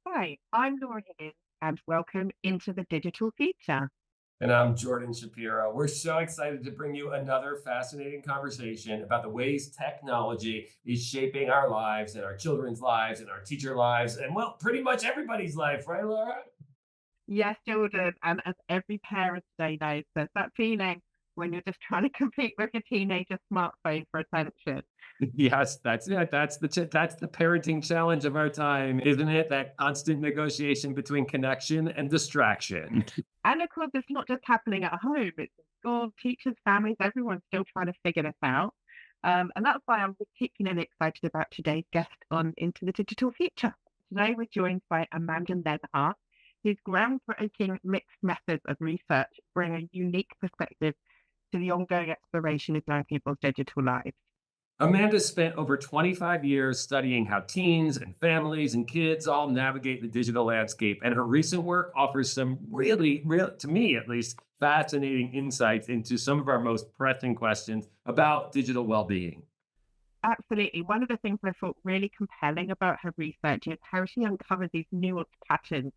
Hi, I'm Laura Higgins, and welcome into the digital future. And I'm Jordan Shapiro. We're so excited to bring you another fascinating conversation about the ways technology is shaping our lives and our children's lives and our teacher lives and, well, pretty much everybody's life, right, Laura? Yes, children, and as every parent today knows, there's that feeling when you're just trying to compete with your teenager's smartphone for attention. Yes, that's it. That's the parenting challenge of our time, isn't it? That constant negotiation between connection and distraction. And of course, it's not just happening at home, it's in school, teachers, families, everyone's still trying to figure this out. And that's why I'm particularly excited about today's guest on Into the Digital Future. Today, we're joined by Amanda Lenhart, whose groundbreaking mixed methods of research bring a unique perspective to the ongoing exploration of young people's digital lives. Amanda spent over 25 years studying how teens and families and kids all navigate the digital landscape, and her recent work offers some really, real, to me at least, fascinating insights into some of our most pressing questions about digital well-being. Absolutely. One of the things I thought really compelling about her research is how she uncovers these nuanced patterns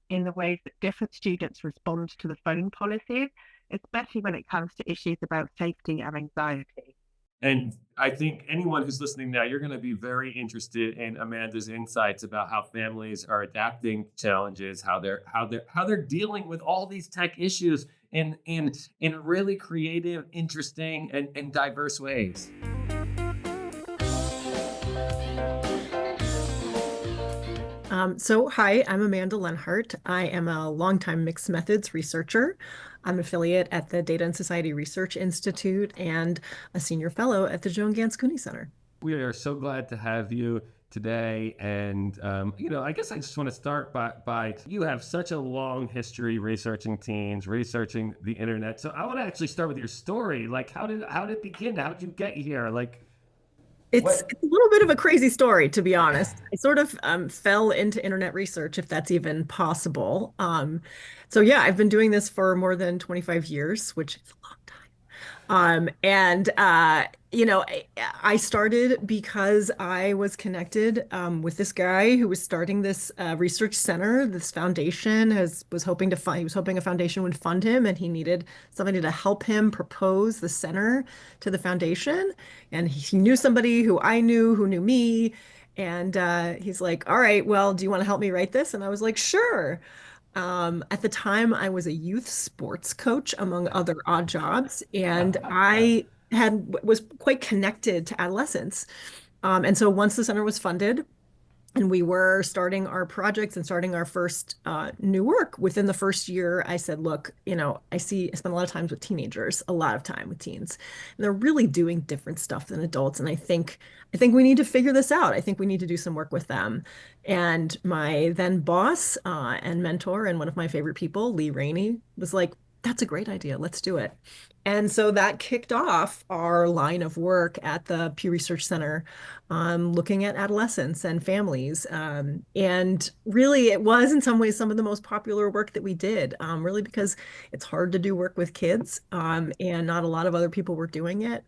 in the ways that different students respond to the phone policies, especially when it comes to issues about safety and anxiety. And I think anyone who's listening now, you're going to be very interested in Amanda's insights about how families are adapting to challenges, how they're dealing with all these tech issues in really creative, interesting, and diverse ways. Hi, I'm Amanda Lenhart. I am a longtime mixed methods researcher. I'm an affiliate at the Data and Society Research Institute and a senior fellow at the Joan Gans Cooney Center. We are so glad to have you today. And, I guess I just want to start by you have such a long history researching teens, researching the internet. So I want to actually start with your story. Like, how did it begin? How did you get here? Like, It's what? a little bit of a crazy story, to be honest. I sort of fell into internet research, if that's even possible. Yeah, I've been doing this for more than 25 years, which is a long time. And I started because I was connected with this guy who was starting this research center, this foundation, he was hoping a foundation would fund him, and he needed somebody to help him propose the center to the foundation. And he knew somebody who I knew who knew me. And he's like, "All right, well, do you want to help me write this?" And I was like, "Sure." At the time, I was a youth sports coach, among other odd jobs, and I had was quite connected to adolescents. And so once the center was funded, and we were starting our projects and starting our first new work within the first year, I said, look, I spend a lot of time with teenagers, a lot of time with teens, and they're really doing different stuff than adults. And I think we need to figure this out. I think we need to do some work with them. And my then boss and mentor and one of my favorite people, Lee Rainey, was like, that's a great idea. Let's do it. And so that kicked off our line of work at the Pew Research Center, looking at adolescents and families. And really, it was in some ways some of the most popular work that we did, really because it's hard to do work with kids, and not a lot of other people were doing it.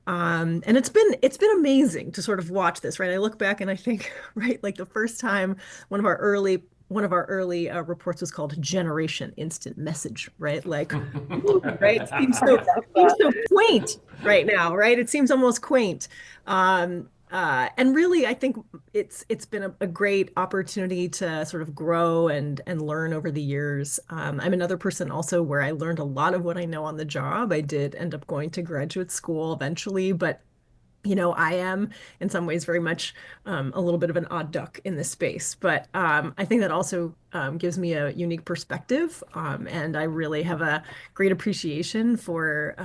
And it's been amazing to sort of watch this, right? I look back and I think, right, like the first time one of our early reports was called Generation Instant Message, right? Like, ooh, right? It seems so quaint right now, right? It seems almost quaint. And really, I think it's been a great opportunity to sort of grow and learn over the years. I'm another person also where I learned a lot of what I know on the job. I did end up going to graduate school eventually, but I am in some ways very much a little bit of an odd duck in this space, but I think that also gives me a unique perspective, and I really have a great appreciation for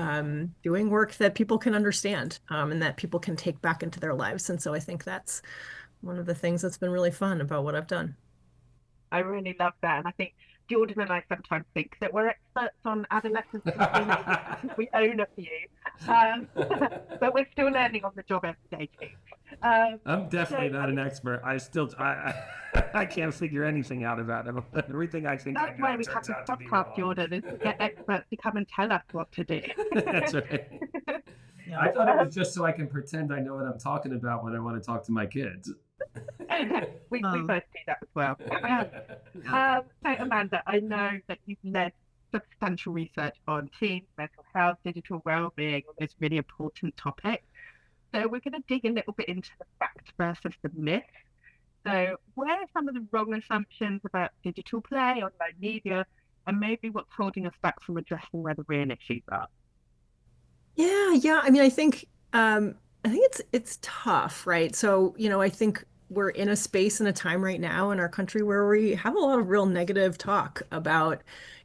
doing work that people can understand, and that people can take back into their lives. And so I think that's one of the things that's been really fun about what I've done. I really love that. And I think Jordan and I sometimes think that we're experts on adolescents and teenagers because we own a few. But we're still learning on the job every day too. Um, I'm definitely I not an mean, expert. I can't figure anything out about it. Everything I think I that's why know we have turns this out to be podcast, wrong. Jordan, is to get experts to come and tell us what to do. That's right. I thought it was just so I can pretend I know what I'm talking about when I want to talk to my kids. We Um, both do that as well. yeah. So Amanda, I know that you've led substantial research on teens, mental health, digital well-being, on this really important topic. So we're going to dig a little bit into the facts versus the myth. So where are some of the wrong assumptions about digital play, online media, and maybe what's holding us back from addressing where the real issues are? Yeah. I mean, I think it's tough, right? So, I think we're in a space and a time right now in our country where we have a lot of real negative talk about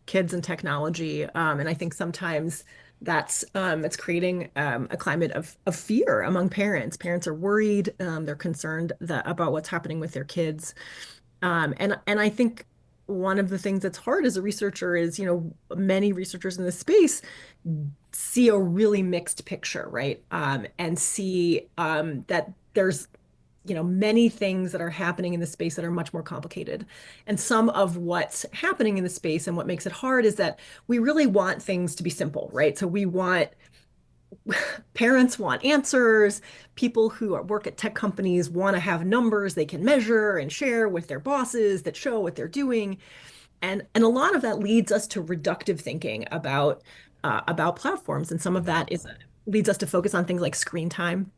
kids and technology. And I think sometimes that's it's creating a climate of fear among parents. Parents are worried, they're concerned about what's happening with their kids. And I think one of the things that's hard as a researcher is, many researchers in this space see a really mixed picture, right? And see that there's, many things that are happening in the space that are much more complicated. And some of what's happening in the space and what makes it hard is that we really want things to be simple, right? So parents want answers. People who work at tech companies want to have numbers they can measure and share with their bosses that show what they're doing. And a lot of that leads us to reductive thinking about platforms. And some of that is leads us to focus on things like screen time,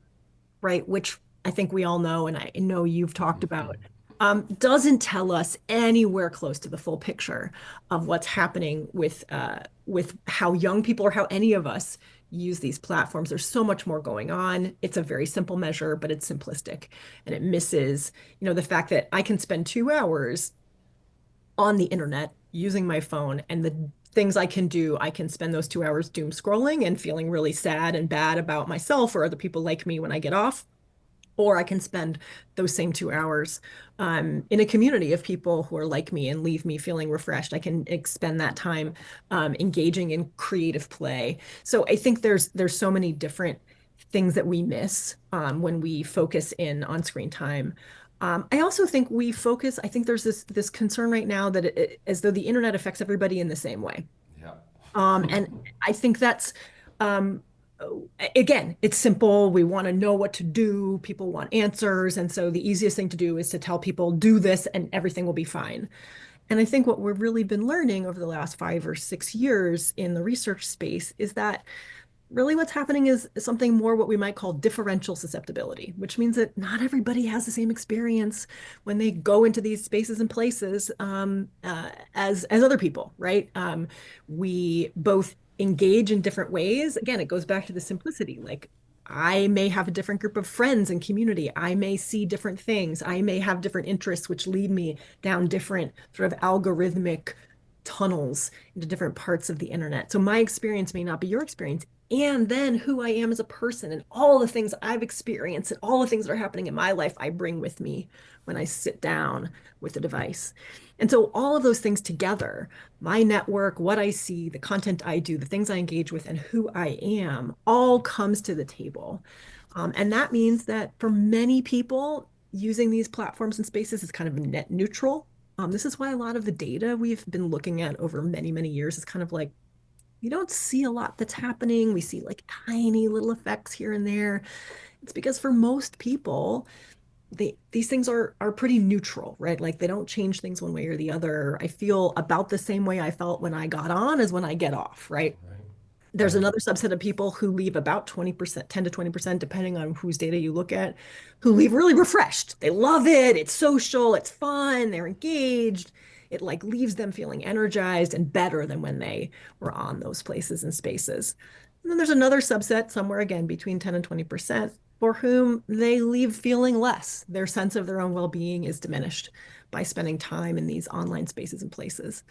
right? Which I think we all know, and I know you've talked about, doesn't tell us anywhere close to the full picture of what's happening with how young people or how any of us use these platforms. There's so much more going on. It's a very simple measure, but it's simplistic, and it misses, the fact that I can spend 2 hours on the internet using my phone, and the things I can do, I can spend those 2 hours doom scrolling and feeling really sad and bad about myself or other people like me when I get off. Or I can spend those same 2 hours in a community of people who are like me and leave me feeling refreshed. I can spend that time engaging in creative play. So I think there's so many different things that we miss when we focus in on screen time. I also think I think there's this concern right now that as though the internet affects everybody in the same way. Yeah. And I think that's, um, again, it's simple. We want to know what to do. People want answers. And so the easiest thing to do is to tell people, do this and everything will be fine. And I think what we've really been learning over the last 5 or 6 years in the research space is that really what's happening is something more what we might call differential susceptibility, which means that not everybody has the same experience when they go into these spaces and places as other people, right? We both engage in different ways. Again, it goes back to the simplicity. Like I may have a different group of friends and community. I may see different things. I may have different interests, which lead me down different sort of algorithmic tunnels into different parts of the internet. So my experience may not be your experience. And then who I am as a person and all the things I've experienced and all the things that are happening in my life, I bring with me when I sit down with the device. And so all of those things together, my network, what I see, the content I do, the things I engage with, and who I am, all comes to the table. And that means that for many people, using these platforms and spaces is kind of net neutral. This is why a lot of the data we've been looking at over many, many years is kind of like, we don't see a lot that's happening. We see like tiny little effects here and there. It's because for most people, these things are pretty neutral, right? Like they don't change things one way or the other. I feel about the same way I felt when I got on as when I get off, right? Right. There's Right. another subset of people who leave about 20%, 10 to 20%, depending on whose data you look at, who leave really refreshed. They love it. It's social, it's fun, they're engaged. It like leaves them feeling energized and better than when they were on those places and spaces. And then there's another subset, somewhere again between 10 and 20%, for whom they leave feeling less. Their sense of their own well-being is diminished by spending time in these online spaces and places.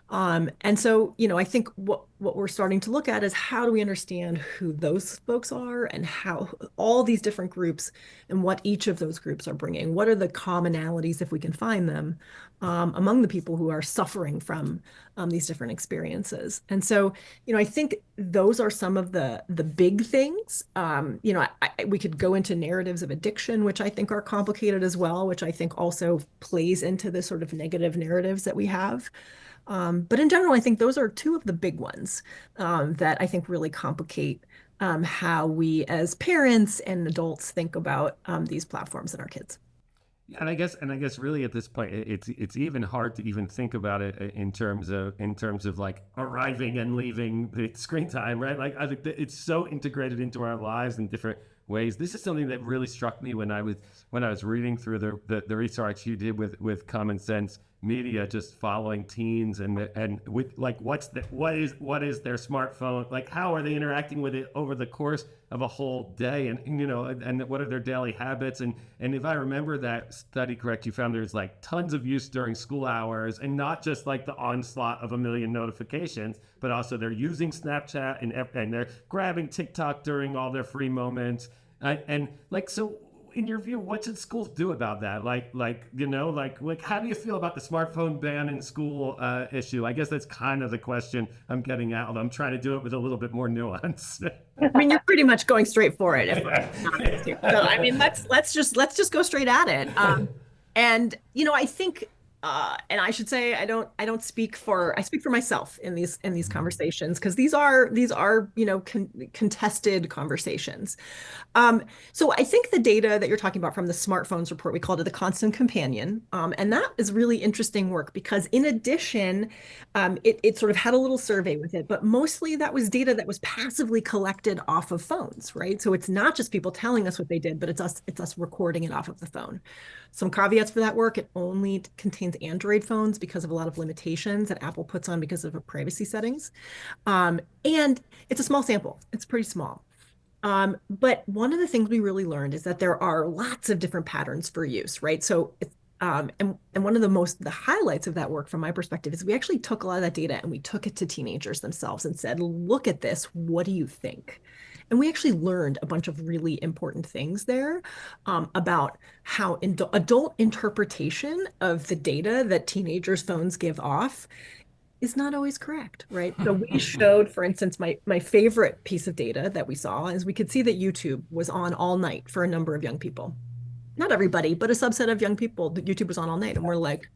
And so, I think what we're starting to look at is how do we understand who those folks are and how all these different groups and what each of those groups are bringing. What are the commonalities, if we can find them, among the people who are suffering from these different experiences. And so, I think those are some of the big things. We could go into narratives of addiction, which I think are complicated as well, which I think also plays into the sort of negative narratives that we have. But in general, I think those are two of the big ones that I think really complicate how we as parents and adults think about these platforms and our kids. Yeah, and I guess really at this point it's even hard to even think about it in terms of like arriving and leaving the screen time, right? Like I think that it's so integrated into our lives in different ways. This is something that really struck me when I was reading through the research you did with Common Sense Media, just following teens and with like what is their smartphone, like how are they interacting with it over the course of a whole day, and what are their daily habits, and if I remember that study correct, you found there's like tons of use during school hours, and not just like the onslaught of a million notifications, but also they're using Snapchat and they're grabbing TikTok during all their free moments. And like, so in your view, what should schools do about that? Like how do you feel about the smartphone ban in school issue? I guess that's kind of the question I'm getting at. Although I'm trying to do it with a little bit more nuance. I mean, you're pretty much going straight for it, if we're honest here. So, I mean, let's just go straight at it. And I think, and I should say, I speak for myself in these conversations, because these are contested conversations. So I think the data that you're talking about from the smartphones report, we called it the constant companion. And that is really interesting work, because in addition, it sort of had a little survey with it, but mostly that was data that was passively collected off of phones, right? So it's not just people telling us what they did, but it's us recording it off of the phone. Some caveats for that work: it only contains Android phones because of a lot of limitations that Apple puts on because of privacy settings. And it's a small sample. It's pretty small. But one of the things we really learned is that there are lots of different patterns for use, right? So, and one of the highlights of that work from my perspective is we actually took a lot of that data and we took it to teenagers themselves and said, look at this, what do you think? And we actually learned a bunch of really important things there, about how adult interpretation of the data that teenagers' phones give off is not always correct, right? So we showed, for instance, my favorite piece of data that we saw is we could see that YouTube was on all night for a number of young people. Not everybody, but a subset of young people, that YouTube was on all night. And we're like,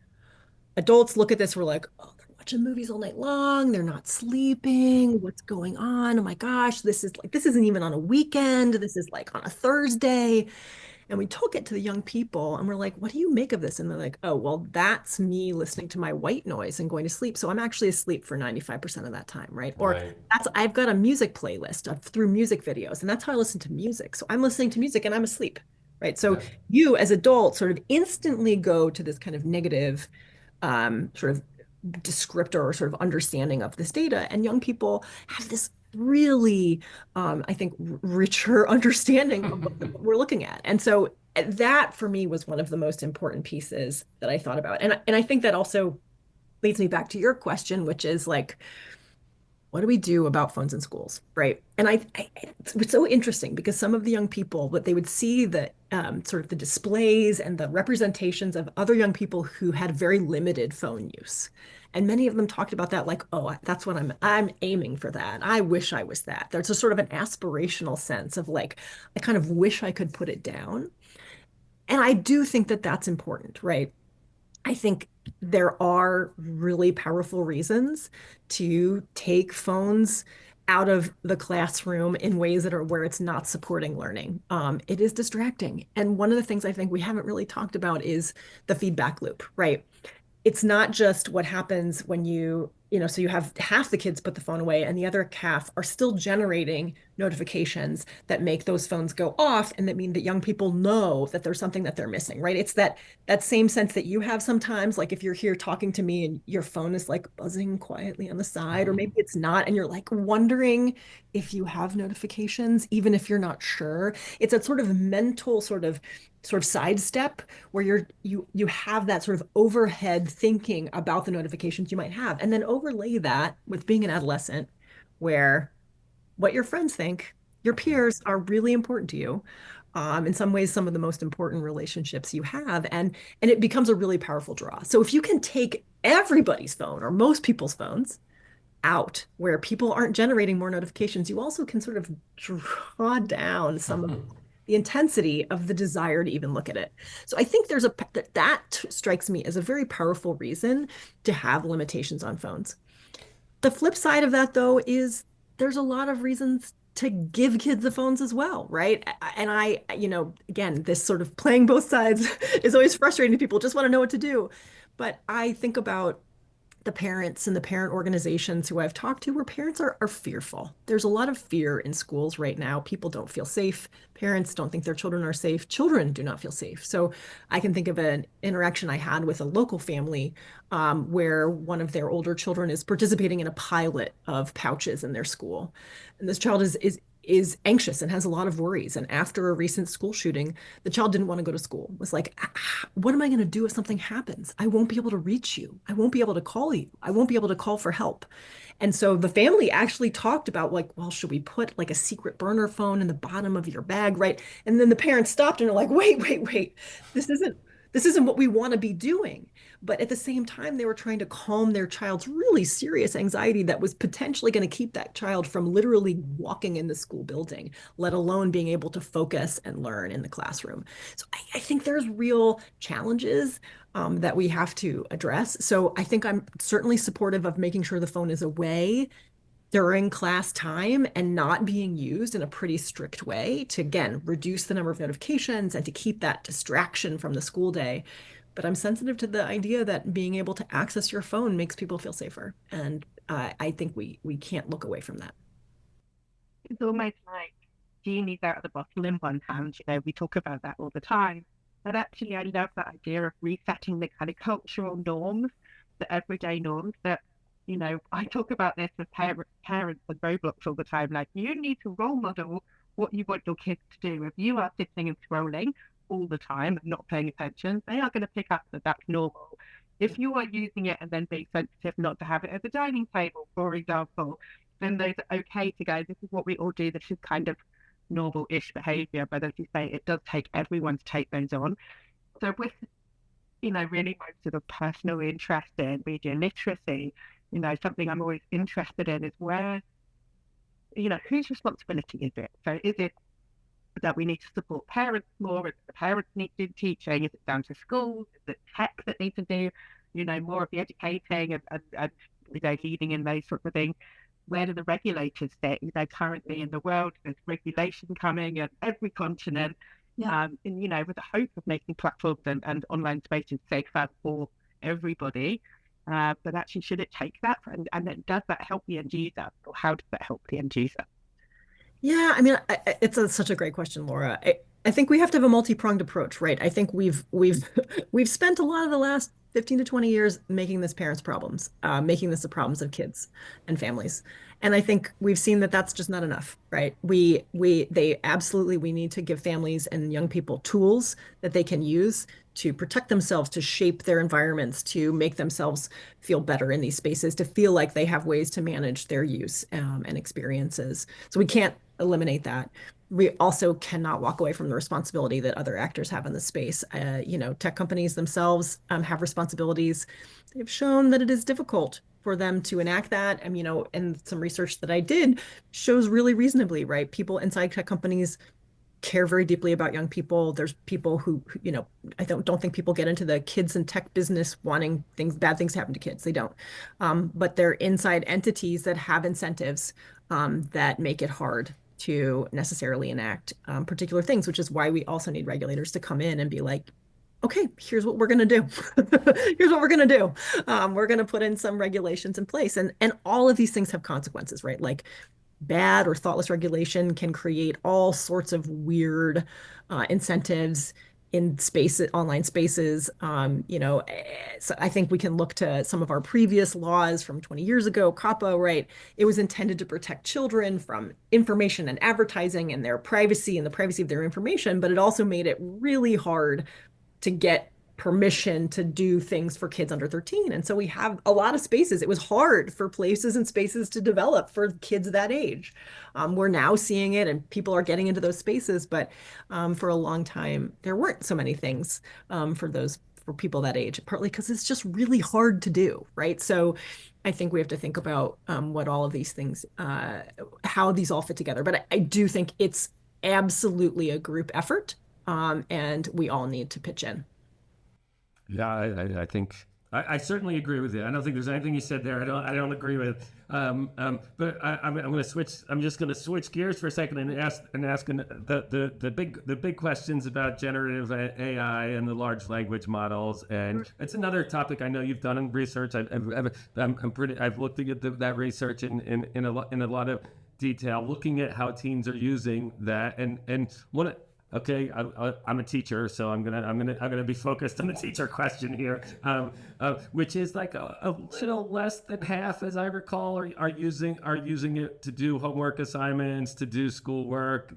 adults look at this, we're like, oh, they're watching movies all night long, they're not sleeping, what's going on? Oh my gosh, this isn't even on a weekend, this is like on a Thursday. And we took it to the young people and we're like, what do you make of this? And they're like, oh, well, that's me listening to my white noise and going to sleep. So I'm actually asleep for 95% of that time, right? Or Right. I've got a music playlist through music videos, and that's how I listen to music. So I'm listening to music and I'm asleep, right? So Yeah. you as adults sort of instantly go to this kind of negative sort of descriptor or sort of understanding of this data. And young people have this really, I think, richer understanding of what we're looking at. And so that for me was one of the most important pieces that I thought about. And I think that also leads me back to your question, which is like, what do we do about phones in schools, right? And it's so interesting, because some of the young people, what they would see, the sort of the displays and the representations of other young people who had very limited phone use. And many of them talked about that like, oh, that's what I'm aiming for that. I wish I was that. There's a sort of an aspirational sense of like, I kind of wish I could put it down. And I do think that that's important, right? I think there are really powerful reasons to take phones out of the classroom in ways that are where it's not supporting learning. It is distracting. And one of the things I think we haven't really talked about is the feedback loop, right? It's not just what happens when so you have half the kids put the phone away and the other half are still generating notifications that make those phones go off, and that mean that young people know that there's something that they're missing, right? It's that same sense that you have sometimes, like if you're here talking to me and your phone is like buzzing quietly on the side, or maybe it's not, and you're like wondering if you have notifications, even if you're not sure. It's a sort of mental sort of sidestep where you have that sort of overhead thinking about the notifications you might have, and then overlay that with being an adolescent, where what your friends think, your peers, are really important to you. In some ways, some of the most important relationships you have, and it becomes a really powerful draw. So if you can take everybody's phone, or most people's phones, out where people aren't generating more notifications, you also can sort of draw down some of the intensity of the desire to even look at it. So I think that strikes me as a very powerful reason to have limitations on phones. The flip side of that, though, is there's a lot of reasons to give kids the phones as well, right? And again, this sort of playing both sides is always frustrating to people, just want to know what to do. But I think about the parents and the parent organizations who I've talked to where parents are fearful. There's a lot of fear in schools right now. People don't feel safe. Parents don't think their children are safe. Children do not feel safe. So I can think of an interaction I had with a local family where one of their older children is participating in a pilot of pouches in their school. And this child is anxious and has a lot of worries. And after a recent school shooting, the child didn't want to go to school. Was like, what am I going to do if something happens? I won't be able to reach you. I won't be able to call you. I won't be able to call for help. And so the family actually talked about like, well, should we put like a secret burner phone in the bottom of your bag, right? And then the parents stopped and are like, wait. This isn't this isn't what we want to be doing. But at the same time, they were trying to calm their child's really serious anxiety that was potentially going to keep that child from literally walking in the school building, let alone being able to focus and learn in the classroom. So I think there's real challenges that we have to address. So I think I'm certainly supportive of making sure the phone is away during class time and not being used in a pretty strict way to, again, reduce the number of notifications and to keep that distraction from the school day. But I'm sensitive to the idea that being able to access your phone makes people feel safer. And I think we can't look away from that. It's almost like genie's out of the bottle in one hand. We talk about that all the time. But actually, I love that idea of resetting the kind of cultural norms, the everyday norms that, I talk about this with parents on Roblox all the time. Like, you need to role model what you want your kids to do. If you are sitting and scrolling all the time and not paying attention, they are going to pick up that that's normal. If you are using it and then being sensitive not to have it at the dining table, for example, then those are okay to go, this is what we all do. This is kind of normal-ish behavior. But as you say, it does take everyone to take those on. So with, really my sort of personal interest in media literacy, something I'm always interested in is where, whose responsibility is it? So is it that we need to support parents more? Is it the parents need to do teaching? Is it down to schools? Is it tech that need to do, more of the educating and leading in those sorts of things? Where do the regulators sit? Currently in the world, there's regulation coming at every continent. Yeah. And, with the hope of making platforms and online spaces safer for everybody. But actually, should it take that? And then does that help the end user? Or how does that help the end user? Yeah, I mean, it's such a great question, Laura. I think we have to have a multi-pronged approach, right? I think we've spent a lot of the last 15 to 20 years making this parents' problems, making this the problems of kids and families. And I think we've seen that that's just not enough, right? We need to give families and young people tools that they can use to protect themselves, to shape their environments, to make themselves feel better in these spaces, to feel like they have ways to manage their use and experiences. So we can't eliminate that. We also cannot walk away from the responsibility that other actors have in the space. Tech companies themselves have responsibilities. They've shown that it is difficult for them to enact that. And, and some research that I did shows really reasonably, right? People inside tech companies care very deeply about young people. There's people who, I don't think people get into the kids and tech business wanting bad things to happen to kids. They don't. But they're inside entities that have incentives that make it hard to necessarily enact particular things, which is why we also need regulators to come in and be like, okay, here's what we're going to do. Here's what we're going to do. We're going to put in some regulations in place. And all of these things have consequences, right? Like bad or thoughtless regulation can create all sorts of weird incentives in online spaces. So I think we can look to some of our previous laws from 20 years ago, COPPA, right? It was intended to protect children from information and advertising and their privacy and the privacy of their information, but it also made it really hard to get permission to do things for kids under 13. And so we have a lot of spaces. It was hard for places and spaces to develop for kids that age. We're now seeing it and people are getting into those spaces, but for a long time, there weren't so many things for people that age, partly because it's just really hard to do, right? So I think we have to think about what all of these things, how these all fit together. But I do think it's absolutely a group effort, and we all need to pitch in. Yeah, I think I certainly agree with you. I don't think there's anything you said there I don't agree with. But I'm going to switch. I'm just going to switch gears for a second and ask the big questions about generative AI and the large language models. And it's another topic I know you've done in research. I've looked at that research in a lot of detail, looking at how teens are using that and what. Okay, I'm a teacher, so I'm gonna be focused on the teacher question here, which is like a little less than half, as I recall, are using it to do homework assignments, to do schoolwork.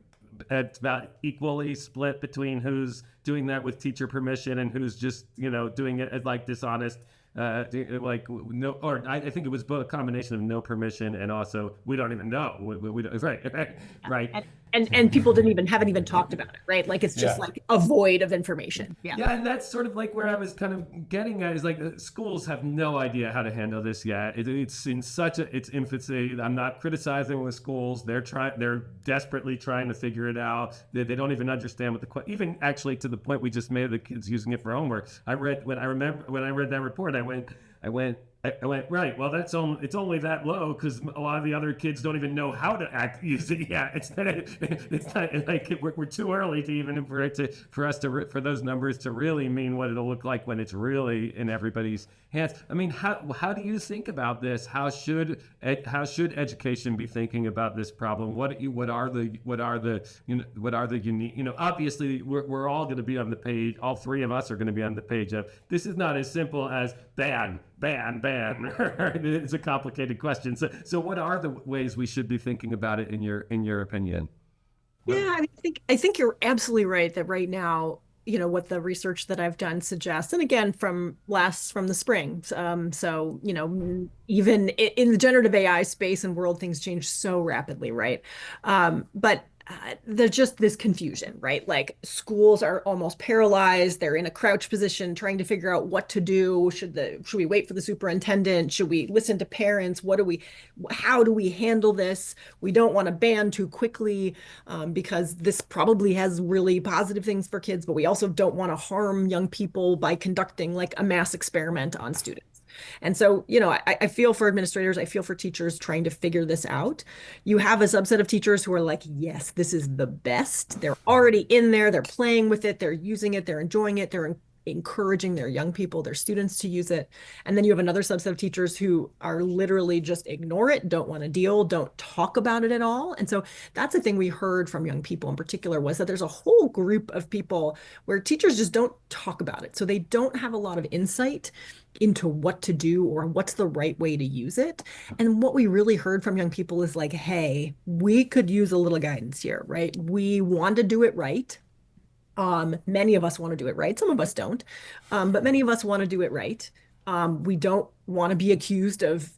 It's about equally split between who's doing that with teacher permission and who's just doing it as like dishonest. Like no, or I think it was both a combination of no permission and also we don't even know. We don't, right, right. And people haven't even talked about it, right? Like it's just like a void of information. Yeah, and that's sort of like where I was kind of getting at is like schools have no idea how to handle this yet. It's in such its infancy. I'm not criticizing the schools. They're desperately trying to figure it out. They don't even understand what even actually to the point we just made the kids using it for homework. When I read that report, I went, right. Well, it's only that low because a lot of the other kids don't even know how to use it yet. It's not like we're too early to even for those numbers to really mean what it'll look like when it's really in everybody's hands. I mean, how do you think about this? How should education be thinking about this problem? What are the unique? Obviously we're all going to be on the page. All three of us are going to be on the page of this is not as simple as ban. It's a complicated question. So what are the ways we should be thinking about it in your opinion? Yeah, I think you're absolutely right that right now, what the research that I've done suggests, and again from the spring. So, even in the generative AI space and world, things change so rapidly, right? But there's just this confusion, right? Like schools are almost paralyzed. They're in a crouch position trying to figure out what to do. Should we wait for the superintendent? Should we listen to parents? How do we handle this? We don't want to ban too quickly because this probably has really positive things for kids, but we also don't want to harm young people by conducting like a mass experiment on students. And so, I feel for administrators, I feel for teachers trying to figure this out. You have a subset of teachers who are like, yes, this is the best. They're already in there. They're playing with it. They're using it. They're enjoying it. They're encouraging their young people, their students to use it. And then you have another subset of teachers who are literally just ignore it, don't want to deal, don't talk about it at all. And so that's the thing we heard from young people in particular was that there's a whole group of people where teachers just don't talk about it. So they don't have a lot of insight into what to do or what's the right way to use it. And what we really heard from young people is like, hey, we could use a little guidance here, right? We want to do it right. Many of us want to do it right. Some of us don't, but many of us want to do it right. We don't want to be accused of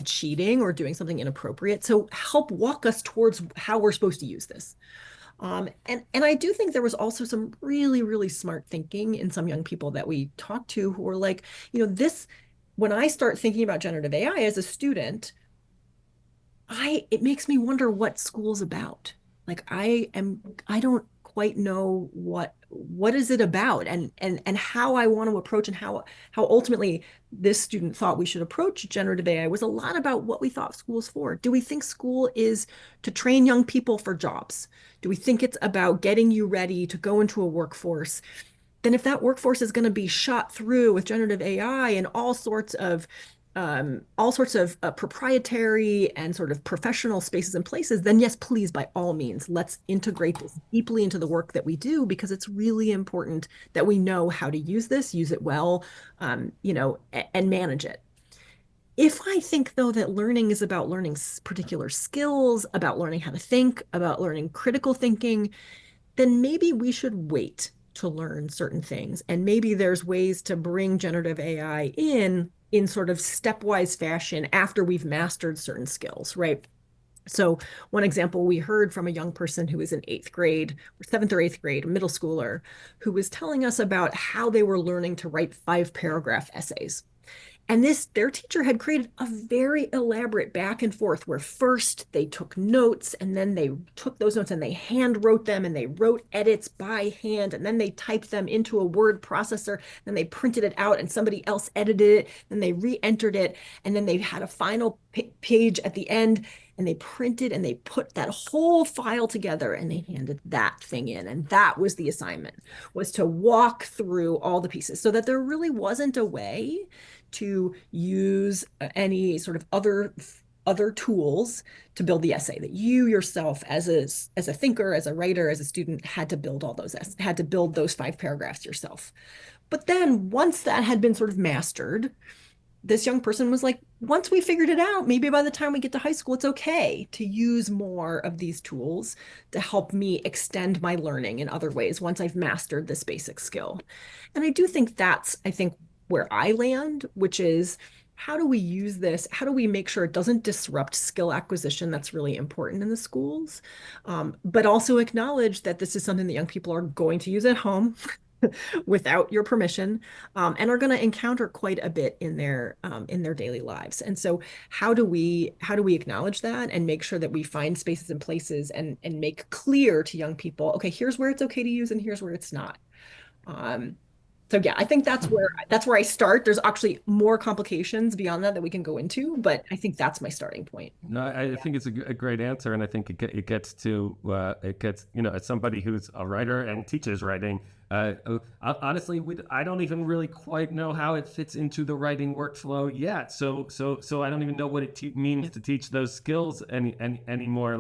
cheating or doing something inappropriate. So help walk us towards how we're supposed to use this. And I do think there was also some really, really smart thinking in some young people that we talked to who were like, when I start thinking about generative AI as a student, it makes me wonder what school's about. Like I don't quite know what is it about and how I want to approach and how ultimately this student thought we should approach generative AI was a lot about what we thought school is for. Do we think school is to train young people for jobs? Do we think it's about getting you ready to go into a workforce? Then if that workforce is going to be shot through with generative AI and all sorts of proprietary and sort of professional spaces and places, then yes, please, by all means, let's integrate this deeply into the work that we do because it's really important that we know how to use this, use it well, and manage it. If I think, though, that learning is about learning particular skills, about learning how to think, about learning critical thinking, then maybe we should wait to learn certain things. And maybe there's ways to bring generative AI in sort of stepwise fashion after we've mastered certain skills, right? So one example we heard from a young person who was in 8th grade, or 7th or 8th grade, a middle schooler, who was telling us about how they were learning to write 5-paragraph essays. And their teacher had created a very elaborate back and forth where first they took notes and then they took those notes and they hand wrote them and they wrote edits by hand and then they typed them into a word processor. Then they printed it out and somebody else edited it. Then they re-entered it. And then they had a final page at the end and they printed and they put that whole file together and they handed that thing in. And that was the assignment, was to walk through all the pieces so that there really wasn't a way to use any sort of other tools to build the essay, that you yourself as a thinker, as a writer, as a student had to build had to build those 5 paragraphs yourself. But then once that had been sort of mastered, this young person was like, once we figured it out, maybe by the time we get to high school, it's okay to use more of these tools to help me extend my learning in other ways once I've mastered this basic skill. And I do think I think where I land, which is, how do we use this? How do we make sure it doesn't disrupt skill acquisition that's really important in the schools, but also acknowledge that this is something that young people are going to use at home without your permission, and are going to encounter quite a bit in their daily lives. And so how do we acknowledge that and make sure that we find spaces and places and make clear to young people, okay, here's where it's okay to use and here's where it's not. So yeah, I think that's where I start. There's actually more complications beyond that we can go into, but I think that's my starting point. No, I think it's a great answer, and I think it gets to as somebody who's a writer and teaches writing. Honestly, I don't even really quite know how it fits into the writing workflow yet. So I don't even know what it means to teach those skills anymore.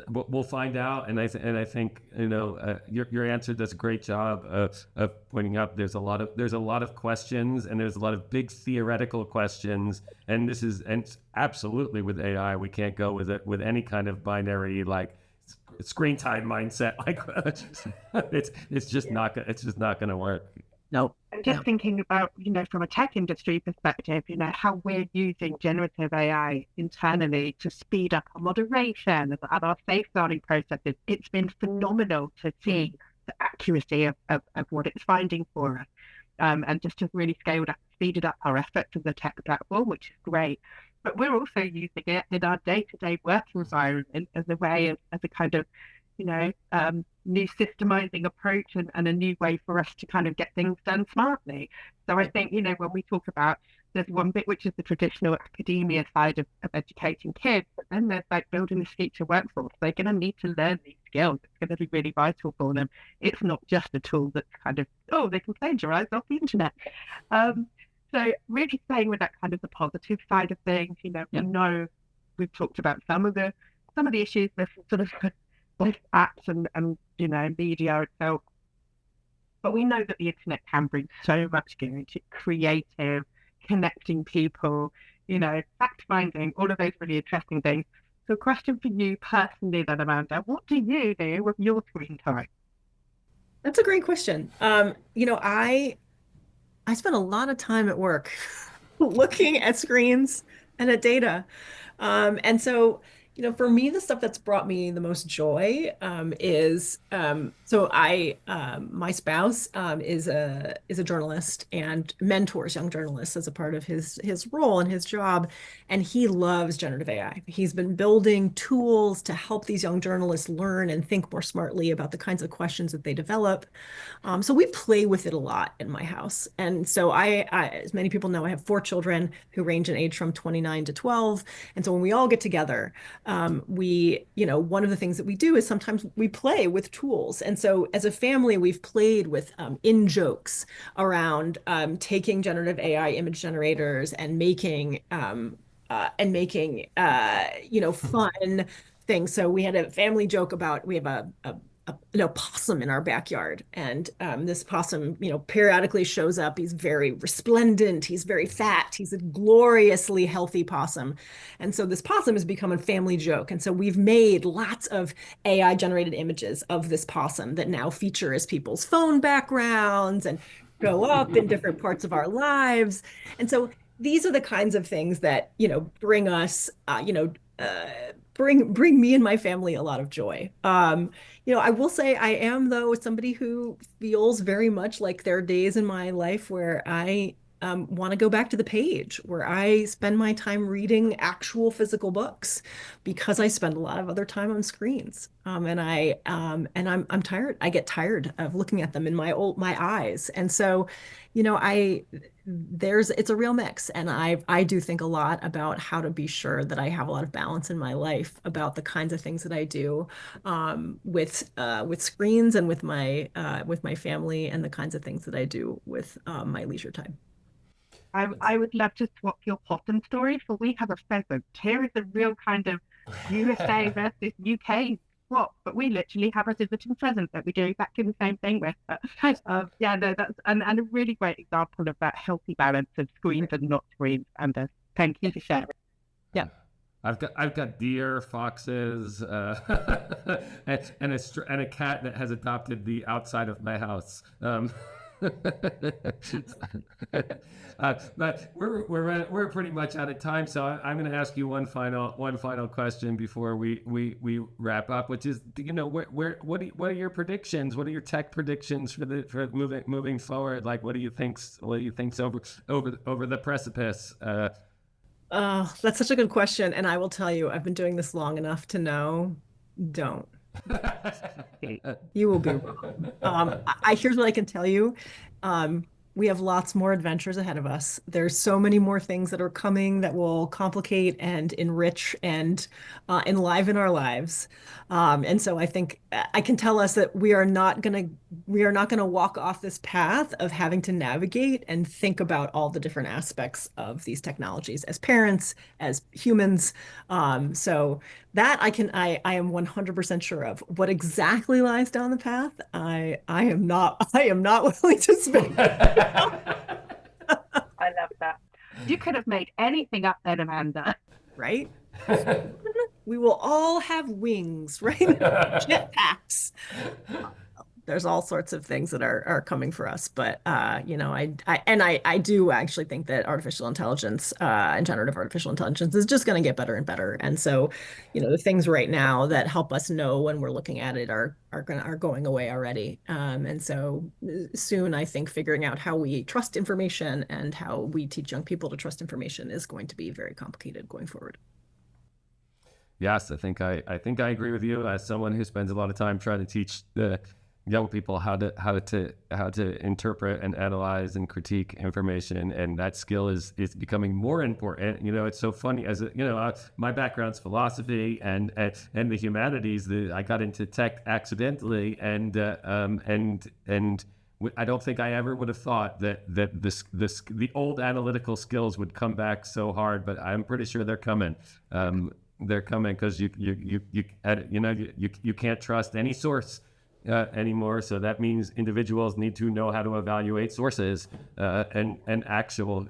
We'll find out, and I think your answer does a great job of pointing out there's a lot of questions, and there's a lot of big theoretical questions, and absolutely with AI we can't go with any kind of binary like screen time mindset. Like it's just not going to work. No. I'm just thinking about, from a tech industry perspective, how we're using generative AI internally to speed up our moderation and our safeguarding processes. It's been phenomenal to see the accuracy of what it's finding for us, and just has really speeded up our efforts as a tech platform, which is great. But we're also using it in our day-to-day work environment as a way as a kind of new systemizing approach and a new way for us to kind of get things done smartly. So I think, when we talk about, there's one bit which is the traditional academia side of educating kids, but then there's like building this future workforce. They're going to need to learn these skills. It's going to be really vital for them. It's not just a tool that's kind of, they can plagiarize off the internet. So really staying with that kind of the positive side of things, we know we've talked about some of the issues with sort of both apps and media itself, but we know that the internet can bring so much good, creative, connecting people, fact finding, all of those really interesting things. So, a question for you personally, then, Amanda, what do you do with your screen time? That's a great question. I spend a lot of time at work looking at screens and at data. And so, for me, the stuff that's brought me the most joy is my spouse is a journalist and mentors young journalists as a part of his role and his job, and he loves generative AI. He's been building tools to help these young journalists learn and think more smartly about the kinds of questions that they develop. So we play with it a lot in my house, and so I as many people know, I have 4 children who range in age from 29 to 12, and so when we all get together, one of the things that we do is sometimes we play with tools. And so as a family, we've played with in jokes around taking generative AI image generators and making fun things. So we had a family joke about, we have a possum in our backyard, and this possum periodically shows up. He's very resplendent, he's very fat, he's a gloriously healthy possum, and so this possum has become a family joke. And so we've made lots of AI generated images of this possum that now feature as people's phone backgrounds and show up in different parts of our lives. And so these are the kinds of things that bring us bring me and my family a lot of joy. I will say I am, though, somebody who feels very much like there are days in my life where I want to go back to the page where I spend my time reading actual physical books because I spend a lot of other time on screens. I'm tired. I get tired of looking at them in my eyes. And so, it's a real mix. And I do think a lot about how to be sure that I have a lot of balance in my life about the kinds of things that I do with screens and with my family, and the kinds of things that I do with my leisure time. I would love to swap your possum story, for we have a pheasant. Here is a real kind of USA versus UK swap, but we literally have a visiting pheasant that we do exactly the same thing with. But, yeah, no, that's and a really great example of that healthy balance of screens and not screens. And thank you for sharing. Yeah. I've got deer, foxes, and a cat that has adopted the outside of my house. But we're pretty much out of time, so I'm going to ask you one final question before we wrap up, which is, what are your predictions? What are your tech predictions for moving forward? Like, what do you think's over the precipice? That's such a good question, and I will tell you, I've been doing this long enough to know, don't. You will be wrong. Here's what I can tell you. We have lots more adventures ahead of us. There's so many more things that are coming that will complicate and enrich and enliven our lives. And so I think I can tell us that we are not gonna walk off this path of having to navigate and think about all the different aspects of these technologies as parents, as humans. So that I am 100% sure of. What exactly lies down the path, I am not willing to speak. I love that. You could have made anything up then, Amanda. Right? We will all have wings, right? Jetpacks. There's all sorts of things that are coming for us, but I do actually think that artificial intelligence and generative artificial intelligence is just going to get better and better. And so, the things right now that help us know when we're looking at it are going away already. And so soon, I think figuring out how we trust information and how we teach young people to trust information is going to be very complicated going forward. Yes, I think I agree with you. As someone who spends a lot of time trying to teach the young people how to interpret and analyze and critique information, and that skill is becoming more important. It's so funny, as my background's philosophy and the humanities. I got into tech accidentally, and I don't think I ever would have thought that the old analytical skills would come back so hard, but I'm pretty sure they're coming. They're coming because you can't trust any source anymore. So that means individuals need to know how to evaluate sources and actual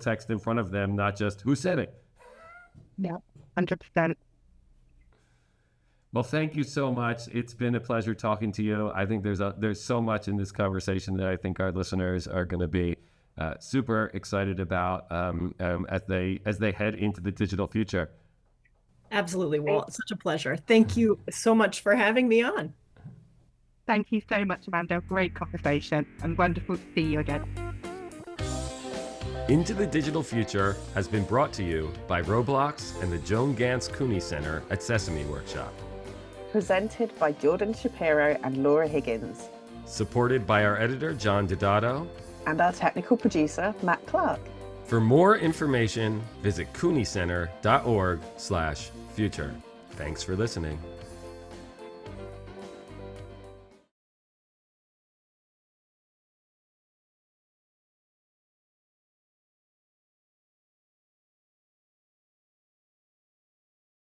text in front of them, not just who said it. Yeah, 100%. Well, thank you so much. It's been a pleasure talking to you. I think there's so much in this conversation that I think our listeners are going to be super excited about as they head into the digital future. Absolutely. Well, it's such a pleasure. Thank you so much for having me on. Thank you so much, Amanda. Great conversation and wonderful to see you again. Into the Digital Future has been brought to you by Roblox and the Joan Gans Cooney Center at Sesame Workshop. Presented by Jordan Shapiro and Laura Higgins. Supported by our editor, John Dodato. And our technical producer, Matt Clark. For more information, visit cooneycenter.org/future. Thanks for listening.